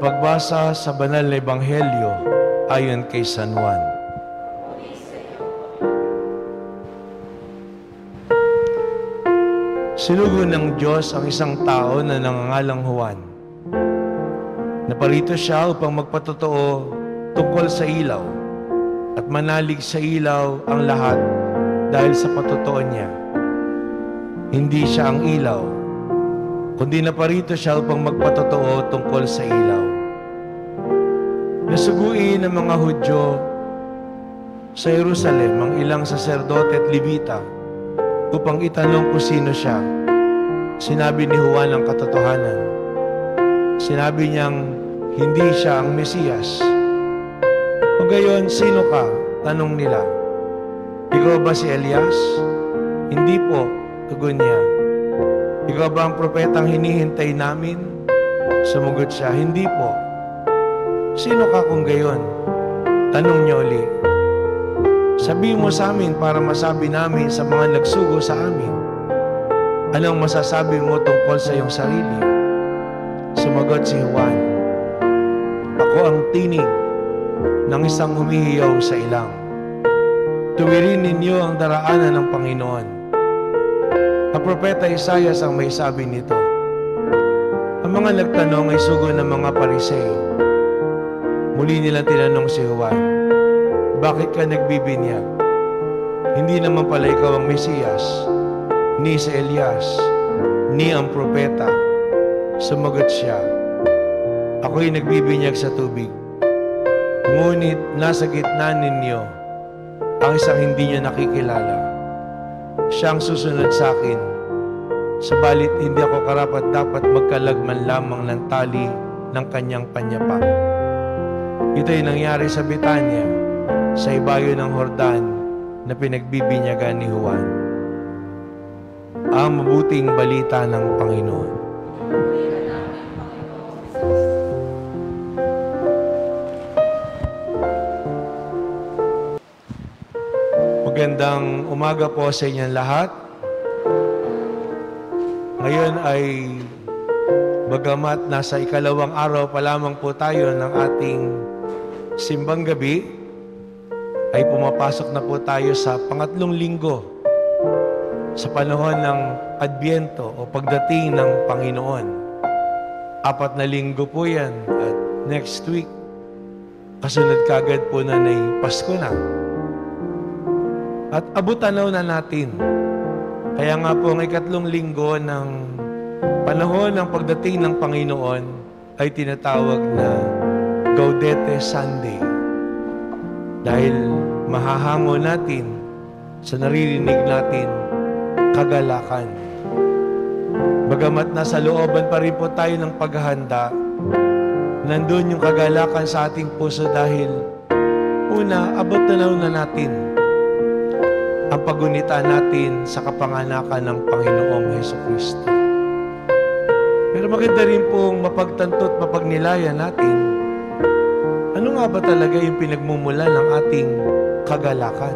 pagbasa sa banal na ebanghelyo ayon kay San Juan. Sinugo ng Diyos ang isang tao na nangangalang Juan. Naparito siya upang magpatotoo tungkol sa ilaw at manalig sa ilaw ang lahat dahil sa patotoo niya. Hindi siya ang ilaw, kundi naparito siya upang magpatotoo tungkol sa ilaw. Nasuguin ng mga Hudyo sa Jerusalem ang ilang saserdote at Levita upang itanong kung sino siya. Sinabi ni Juan ang katotohanan. Sinabi niyang hindi siya ang Mesiyas. O gayon, sino ka? Tanong nila. Ikaw ba si Elias? Hindi po, tugon niya. Ikaw ba ang propetang hinihintay namin? Sumugot siya, hindi po. Sino ka kung gayon? Tanong niya uli. Sabihin mo sa amin para masabi namin sa mga nagsugo sa amin. Anong masasabi mo tungkol sa iyong sarili? Sumagot si Juan, ako ang tinig ng isang humihiyaw sa ilang. Tuwirin ninyo ang daraanan ng Panginoon. Ang propeta Isaias ang may sabi nito. Ang mga nagtanong ay sugo ng mga Pariseo. Muli nilang tinanong si Juan, bakit ka nagbibinyag? Hindi naman pala ikaw ang Mesiyas, ni si Elias, ni ang propeta. Sumagot siya, ako'y nagbibinyag sa tubig. Ngunit nasa gitna ninyo ang isang hindi niyo nakikilala. Siya ang susunod sa akin, sabalit hindi ako karapat-dapat magkalagman lamang ng tali ng kanyang panyapak. Ito'y nangyari sa Betania, sa ibayo ng Jordan na pinagbibinyagan ni Juan. Ang mabuting balita ng Panginoon. Magandang umaga po sa inyong lahat. Ngayon ay bagamat nasa ikalawang araw pa lamang po tayo ng ating simbang gabi, ay pumapasok na po tayo sa pangatlong linggo sa panahon ng Adbyento o pagdating ng Panginoon. 4 na linggo po yan at next week, kasunod kagad po na ay Pasko na. At abot-tanaw na natin. Kaya nga po ang ikatlong linggo ng panahon ng pagdating ng Panginoon ay tinatawag na Gaudete Sunday. Dahil mahahango natin sa naririnig natin kagalakan. Bagamat nasa looban pa rin po tayo ng paghahanda, nandun yung kagalakan sa ating puso dahil una, abot-tanaw na natin ang pagunita natin sa kapanganakan ng Panginoong Hesukristo. Pero maganda rin pong mapagtanto at mapagnilayan natin, ano nga ba talaga yung pinagmumula ng ating kagalakan?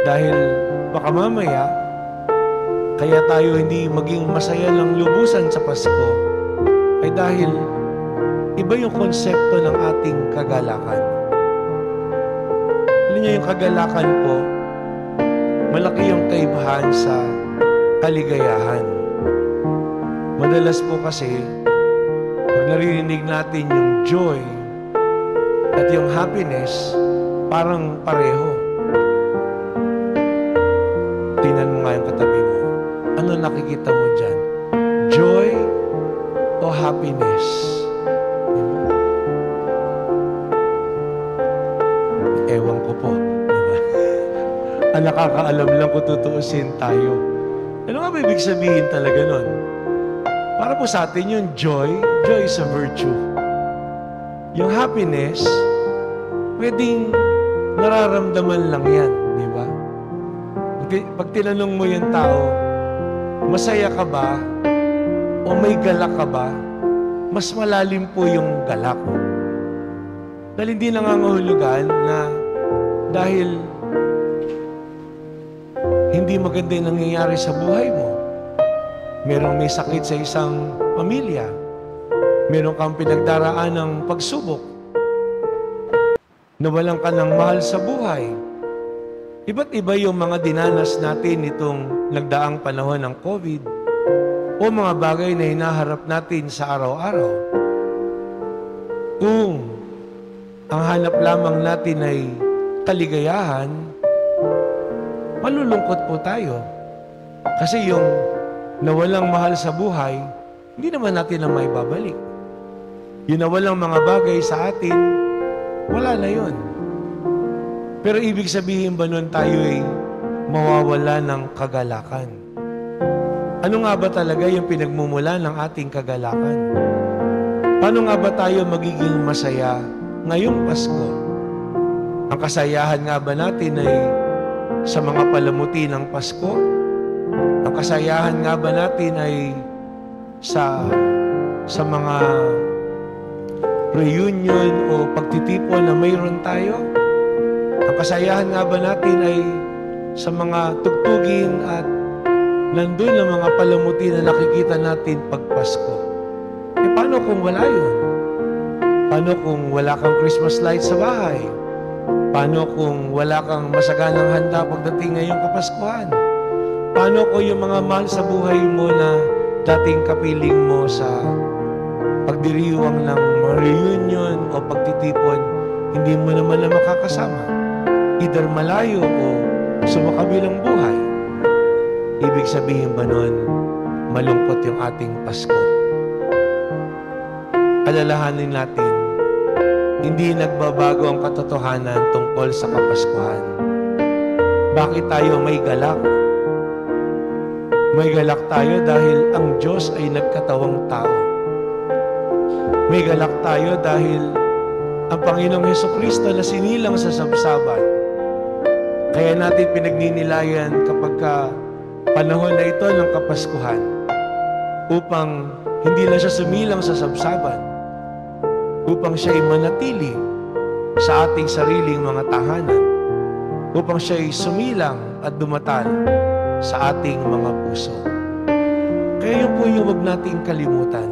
Dahil baka mamaya, kaya tayo hindi maging masaya ng lubusan sa Pasko, ay dahil iba yung konsepto ng ating kagalakan. Alam niyo, yung kagalakan po, malaki yung kaibahan sa kaligayahan. Madalas po kasi, pag naririnig natin yung joy at yung happiness, parang pareho. Tingnan mo nga yung katabi mo. Ano nakikita mo dyan? Joy o happiness? Ewan ko po. Diba? Ang nakakaalam lang kung tutuusin tayo. Ano nga ba ibig sabihin talaga nun? Para po sa atin yung joy is a virtue. Yung happiness, pwedeng nararamdaman lang yan, di ba? Pag tinanong mo yung tao, masaya ka ba? O may galak ka ba? Mas malalim po yung galak. Dahil hindi nangangahulugan na dahil hindi maganda yung nangyayari sa buhay mo. Merong may sakit sa isang pamilya. meron kang pinagdaraan ng pagsubok, nawalan ka ng mahal sa buhay. Iba't iba yung mga dinanas natin itong nagdaang panahon ng COVID o mga bagay na hinaharap natin sa araw-araw. Kung ang hanap lamang natin ay kaligayahan, malulungkot po tayo. Kasi yung nawalang mahal sa buhay, hindi naman natin na maibabalik. Yung nawalang mga bagay sa atin, wala na yun. Pero ibig sabihin ba nun tayo ay mawawala ng kagalakan? Ano nga ba talaga yung pinagmumula ng ating kagalakan? Paano nga ba tayo magiging masaya ngayong Pasko? Ang kasayahan nga ba natin ay sa mga palamuti ng Pasko? Ang kasayahan nga ba natin ay sa mga reunion o pagtitipon na mayroon tayo? Ang kasayahan nga ba natin ay sa mga tugtugin at nandun ang mga palamuti na nakikita natin pag Pasko? Paano kung wala yun? Paano kung wala kang Christmas lights sa bahay? Paano kung wala kang masaganang handa pagdating ngayong Kapaskuhan? Paano kung yung mga mahal sa buhay mo na dating kapiling mo sa pagdiriwang ng reunion o pagtitipon, hindi mo naman na makakasama? Either malayo o sumakabilang buhay. Ibig sabihin ba nun, malungkot yung ating Pasko? Alalahanin natin, hindi nagbabago ang katotohanan tungkol sa Kapaskuhan. Bakit tayo may galak? May galak tayo dahil ang Diyos ay nagkatawang tao. May galak tayo dahil ang Panginoong Hesukristo na sinilang sa sabsaban. Kaya natin pinagninilayan kapag panahon na ito ng Kapaskuhan upang hindi na siya sumilang sa sabsaban, upang siya ay manatili sa ating sariling mga tahanan, upang siya ay sumilang at dumatal sa ating mga puso. Kaya yun po yung huwag nating kalimutan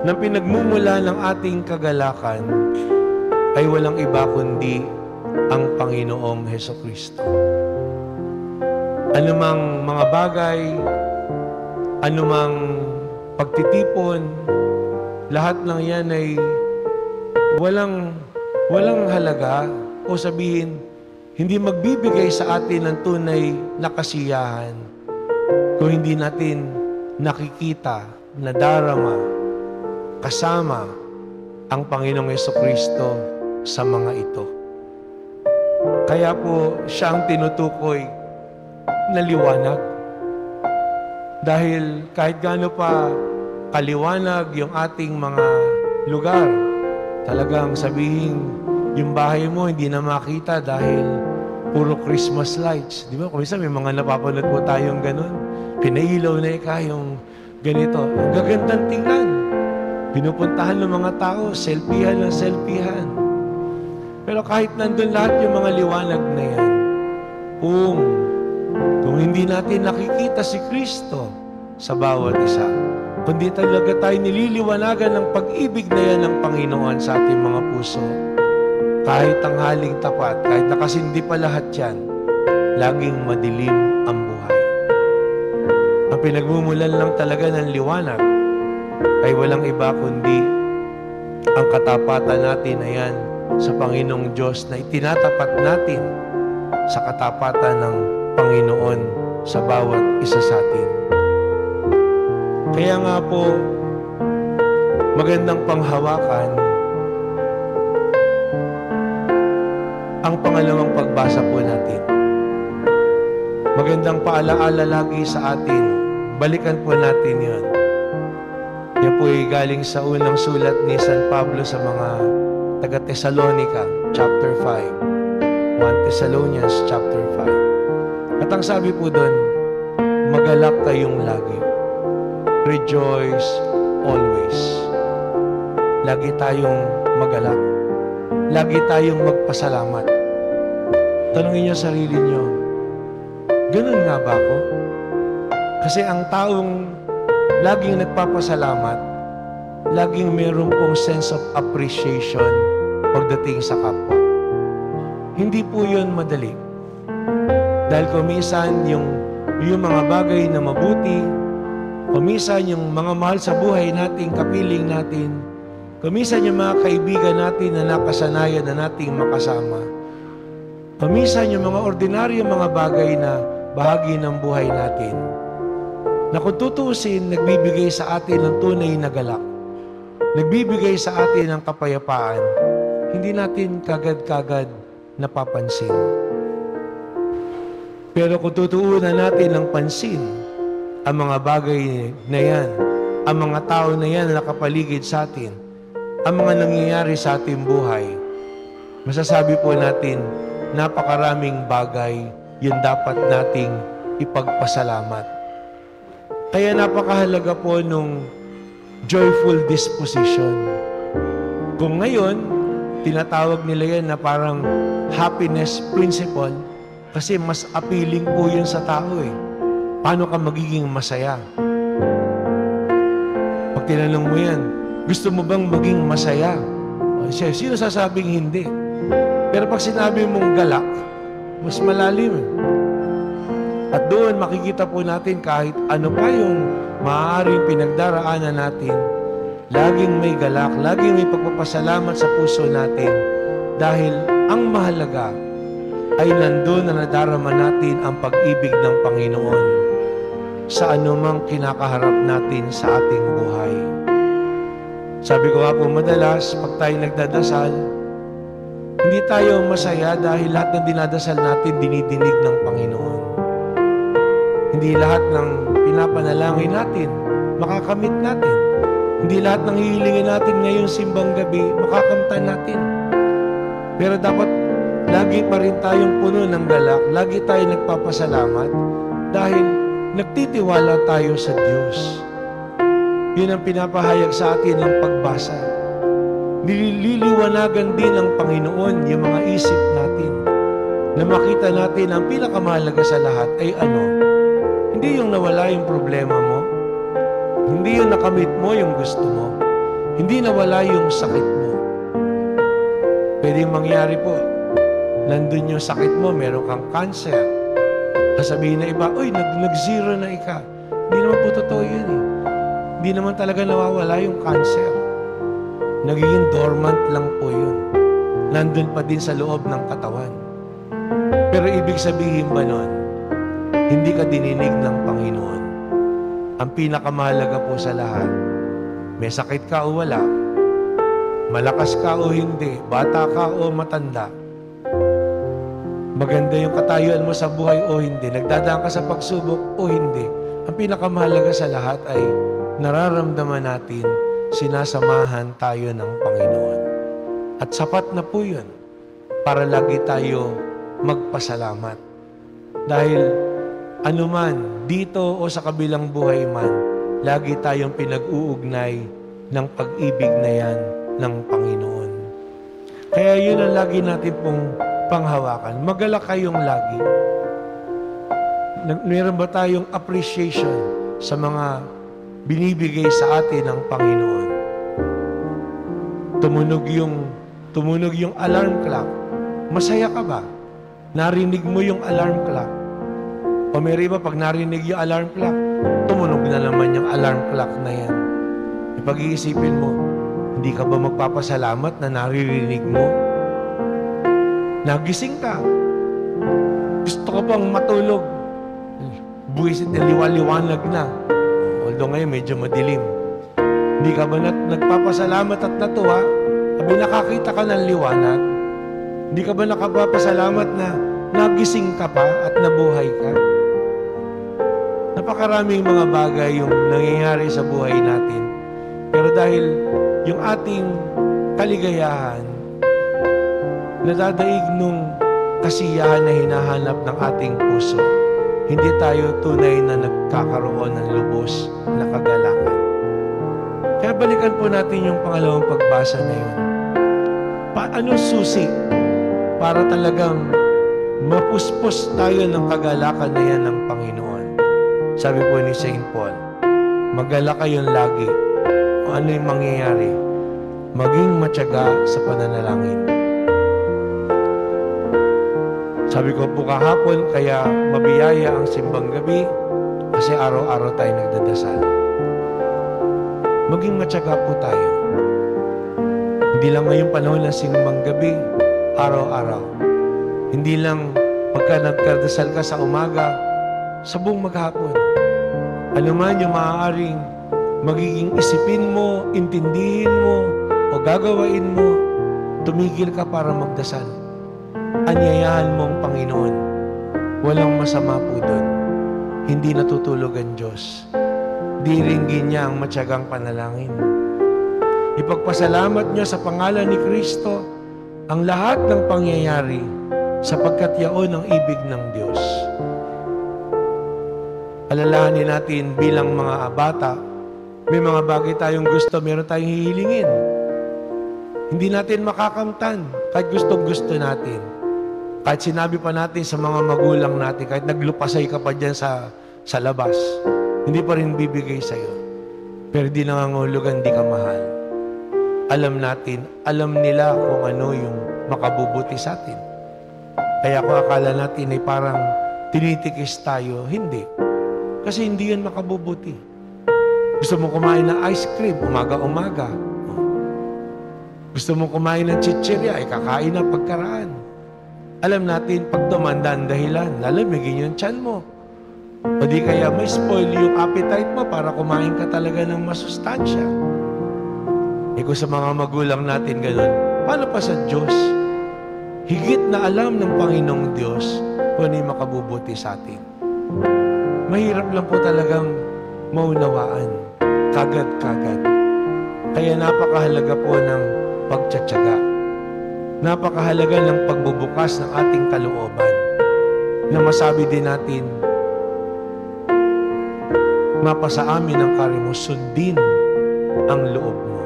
na pinagmumula ng ating kagalakan ay walang iba kundi ang Panginoong Hesukristo. Anumang mga bagay, anumang pagtitipon, lahat ng yan ay walang halaga o sabihin, hindi magbibigay sa atin ng tunay na kasiyahan kung hindi natin nakikita, nadarama, kasama ang Panginoong Hesukristo sa mga ito. Kaya po siya ang tinutukoy na liwanag. Dahil kahit gaano pa kaliwanag yung ating mga lugar, talagang sabihin, yung bahay mo hindi na makita dahil puro Christmas lights. Di ba? Kung isa may mga napapanood po tayong ganun. Pinailaw na yung ganito. Ang gagandang tingnan. Pinupuntahan ng mga tao, selfiehan ng selfiehan. Pero kahit nandun lahat yung mga liwanag na yan, kung hindi natin nakikita si Kristo sa bawat isa, kundi talaga tayo nililiwanagan ng pag-ibig na yan ng Panginoon sa ating mga puso, kahit ang haling tapat, kahit nakasindi pa lahat yan, laging madilim ang buhay. Ang pinagmumulan lang talaga ng liwanag ay walang iba kundi ang katapatan natin na yan sa Panginoong Diyos na itinatapat natin sa katapatan ng Panginoon sa bawat isa sa atin. Kaya nga po, magandang panghawakan ang pangalawang pagbasa po natin. Magandang paalaala lagi sa atin. Balikan po natin yun. Yan po ay galing sa unang sulat ni San Pablo sa mga taga-Thessalonica, chapter 5. 1 Thessalonians, chapter 5. At ang sabi po doon, magalak kayong lagi. Rejoice always. Lagi tayong magalak. Lagi tayong magpasalamat. Tanungin niyo sarili niyo, ganun nga ba ako? Kasi ang taong laging nagpapasalamat, laging meron pong sense of appreciation pagdating sa kapwa. Hindi po yun madali. Dahil kumisan yung mga bagay na mabuti, kumisan yung mga mahal sa buhay natin, kapiling natin, kumisan yung mga kaibigan natin na nakasanayan na nating makasama, kumisan yung mga ordinaryong mga bagay na bahagi ng buhay natin, na kung tutuusin, nagbibigay sa atin ng tunay na galak, nagbibigay sa atin ng kapayapaan, hindi natin kagad-kagad napapansin. Pero kung tutuunan natin ng pansin ang mga bagay na yan, ang mga tao na yan na nakapaligid sa atin, ang mga nangyayari sa ating buhay, masasabi po natin, napakaraming bagay yun dapat nating ipagpasalamat. Kaya napakahalaga po nung joyful disposition. Kung ngayon, tinatawag nila yan na parang happiness principle, kasi mas appealing po yun sa tao eh. Paano ka magiging masaya? Pag tinanong mo yan, gusto mo bang maging masaya? Sino sasabing hindi? Pero pag sinabi mong galak, mas malalim. At doon makikita po natin kahit ano pa yung maaaring pinagdaraanan natin, laging may galak, laging may pagpapasalamat sa puso natin dahil ang mahalaga ay nandun na nadarama natin ang pag-ibig ng Panginoon sa anumang kinakaharap natin sa ating buhay. Sabi ko nga po madalas, pag tayo nagdadasal, hindi tayo masaya dahil lahat ng dinadasal natin dinidinig ng Panginoon. Hindi lahat ng pinapanalangin natin makakamit natin. Hindi lahat ng hihilingin natin ngayong simbang gabi makakamtan natin. Pero dapat lagi pa rin tayong puno ng galak, lagi tayo nagpapasalamat dahil nagtitiwala tayo sa Diyos. Yun ang pinapahayag sa atin ng pagbasa. Nililiwanagan din ng Panginoon yung mga isip natin na makita natin ang pinakamahalaga sa lahat ay ano? Hindi yung nawala yung problema mo, hindi yung nakamit mo yung gusto mo, hindi nawala yung sakit mo. Pwedeng mangyari po, nandun yung sakit mo, meron kang cancer. Sasabihin na iba, uy, nag-zero na ika. Hindi naman po totoo yun eh. Hindi naman talaga nawawala yung cancer. Nagiging dormant lang po yun. Nandun pa din sa loob ng katawan. Pero ibig sabihin ba nun, hindi ka dininig ng Panginoon. Ang pinakamahalaga po sa lahat, may sakit ka o wala, malakas ka o hindi, bata ka o matanda, maganda yung katayuan mo sa buhay o hindi, nagdadaan ka sa pagsubok o hindi, ang pinakamahalaga sa lahat ay nararamdaman natin, sinasamahan tayo ng Panginoon. At sapat na po yun para lagi tayo magpasalamat. Dahil anuman, dito o sa kabilang buhay man, lagi tayong pinag-uugnay ng pag-ibig na yan ng Panginoon. Kaya yun ang lagi natin pong panghawakan. Magalak kayong lagi. Meron ba tayong appreciation sa mga binibigay sa atin ng Panginoon? Tumunog yung alarm clock. Masaya ka ba? Narinig mo yung alarm clock? O may iba, pag narinig yung alarm clock, tumunog na naman yung alarm clock na yan. Ipag-iisipin mo, hindi ka ba magpapasalamat na naririnig mo? Nagising ka. Gusto ko bang matulog? Buwisit na liwaliwanag na. Although ngayon medyo madilim. Hindi ka ba nagpapasalamat at natuwa? Sabi, nakakita ka ng liwanag? Hindi ka ba nakapapasalamat na nagising ka pa at nabuhay ka? Napakaraming mga bagay yung nangyayari sa buhay natin. Pero dahil yung ating kaligayahan, nadadaig nung kasiyahan na hinahanap ng ating puso, hindi tayo tunay na nagkakaroon ng lubos na kagalakan. Kaya balikan po natin yung pangalawang pagbasa na yun. Paano susi para talagang mapuspos tayo ng kagalakan na yan ng Panginoon? Sabi po ni St. Paul, magalak kayong lagi. O kung ano yung mangyayari, maging matyaga sa pananalangin. Sabi ko po kahapon, kaya mabiyaya ang simbang gabi kasi araw-araw tayo nagdadasal. Maging matyaga po tayo. Hindi lang ngayong panahon ng simbang gabi, araw-araw. Hindi lang pagka nagdadasal ka sa umaga, sa buong maghapon. Ano man yung maaaring magiging isipin mo, intindihin mo, o gagawain mo, tumigil ka para magdasal. Anyayahan mo ang Panginoon. Walang masama po doon. Hindi natutulog ang Diyos. Diringgin niya ang matyagang panalangin. Ipagpasalamat niyo sa pangalan ni Kristo ang lahat ng pangyayari sapagkat yaon ang ibig ng Diyos. Alalahanin natin bilang mga bata, may mga bagay tayong gusto, meron tayong hihilingin. Hindi natin makakamtan kahit gustong-gusto natin. Kahit sinabi pa natin sa mga magulang natin, kahit naglupasay ka pa dyan sa labas, hindi pa rin bibigay sa'yo. Pero di nangangulugan, di ka mahal. Alam natin, alam nila kung ano yung makabubuti sa atin. Kaya kung akala natin ay parang tinitikis tayo, hindi. Kasi hindi yan makabubuti. Gusto mo kumain ng ice cream, umaga-umaga. Gusto mo kumain ng chichirya, ay kakain ng pagkaraan. Alam natin, pag tumanda ang dahilan, lalamigin yung tiyan mo. O di kaya may spoil yung appetite mo para kumain ka talaga ng masustansya. E kung sa mga magulang natin ganun, paano pa sa Diyos? Higit na alam ng Panginoong Diyos kung ano yung makabubuti sa atin. Mahirap lang po talagang maunawaan, kagad-kagad. Kaya napakahalaga po ng pagtsatsaga. Napakahalaga ng pagbubukas ng ating kalooban na masabi din natin, mapasa amin ang kari mo, sundin ang loob mo.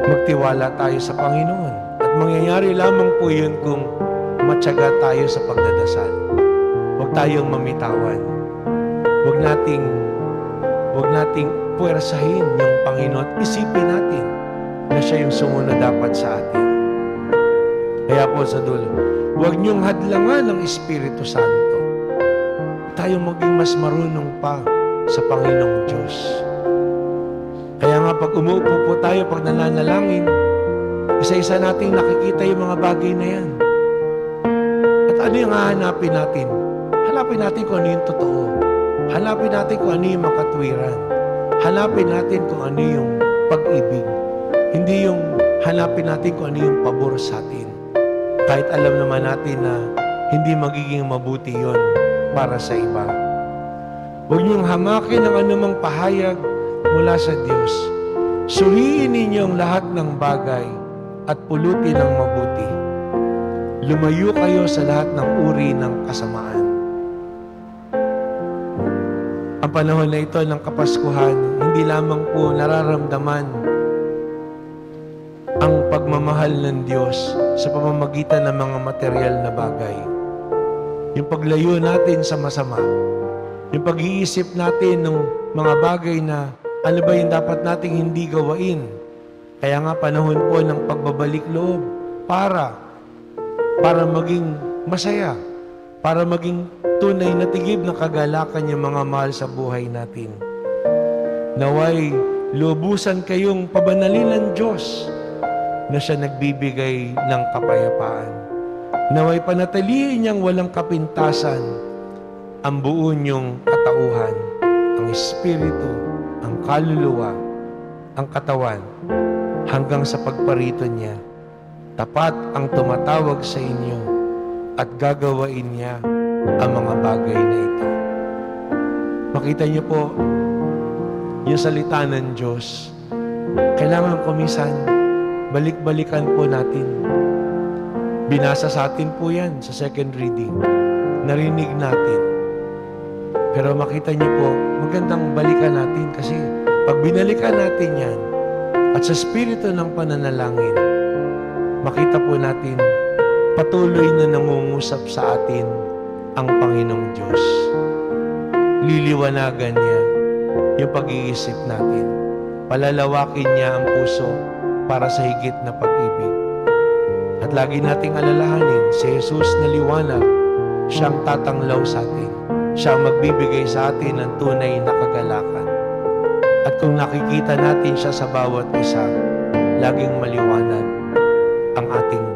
Magtiwala tayo sa Panginoon at mangyayari lamang po yun kung matyaga tayo sa pagdadasal. Huwag tayong mamitawan. Huwag nating puwersahin yung Panginoon at isipin natin na siya yung sumunod dapat sa atin. Kaya po sa dulo, huwag niyong hadlangan ng Espiritu Santo. Tayo maging mas marunong pa sa Panginoong Diyos. Kaya nga pag umuupo po tayo, pag nananalangin, isa-isa nating nakikita yung mga bagay na yan. At ano yung hahanapin natin? Hanapin natin kung ano yung totoo. Hanapin natin kung ano yung makatwiran. Hanapin natin kung ano yung pag-ibig. Hindi yung hanapin natin kung ano yung pabor sa atin. Kahit alam naman natin na hindi magiging mabuti yon para sa iba. Huwag niyong hamakin ang anumang pahayag mula sa Diyos. Suriin ninyo ang lahat ng bagay at pulutin ang mabuti. Lumayo kayo sa lahat ng uri ng kasamaan. Ang panahon na ito ng Kapaskuhan, hindi lamang po nararamdaman ang pagmamahal ng Diyos sa pamamagitan ng mga material na bagay. Yung paglayo natin sa masama, yung pag-iisip natin ng mga bagay na ano ba yung dapat nating hindi gawain. Kaya nga panahon po ng pagbabalik loob para maging masaya, para maging tunay na tigib na kagalakan yung mga mahal sa buhay natin. Naway lubusan kayong pabanalin ng Diyos na siya nagbibigay ng kapayapaan. Naway panatilihin niyang walang kapintasan ang buo niyong katauhan, ang espiritu, ang kaluluwa, ang katawan, hanggang sa pagparito niya. Tapat ang tumatawag sa inyo at gagawain niya ang mga bagay na ito. Makita niyo po, yung salita ng Diyos, kailangan kumisan, balik-balikan po natin. Binasa sa atin po yan sa second reading. Narinig natin. Pero makita niyo po, magandang balikan natin kasi pag binalikan natin yan at sa spirito ng pananalangin, makita po natin patuloy na nangungusap sa atin ang Panginoong Diyos. Liliwanagan niya yung pag-iisip natin. Palalawakin niya ang puso para sa higit na pag-ibig. At lagi nating alalahanin, si Jesus na liwanag, siyang tatanglaw sa atin. Siya ang magbibigay sa atin ng tunay na kagalakan. At kung nakikita natin siya sa bawat isa, laging maliwanag ang ating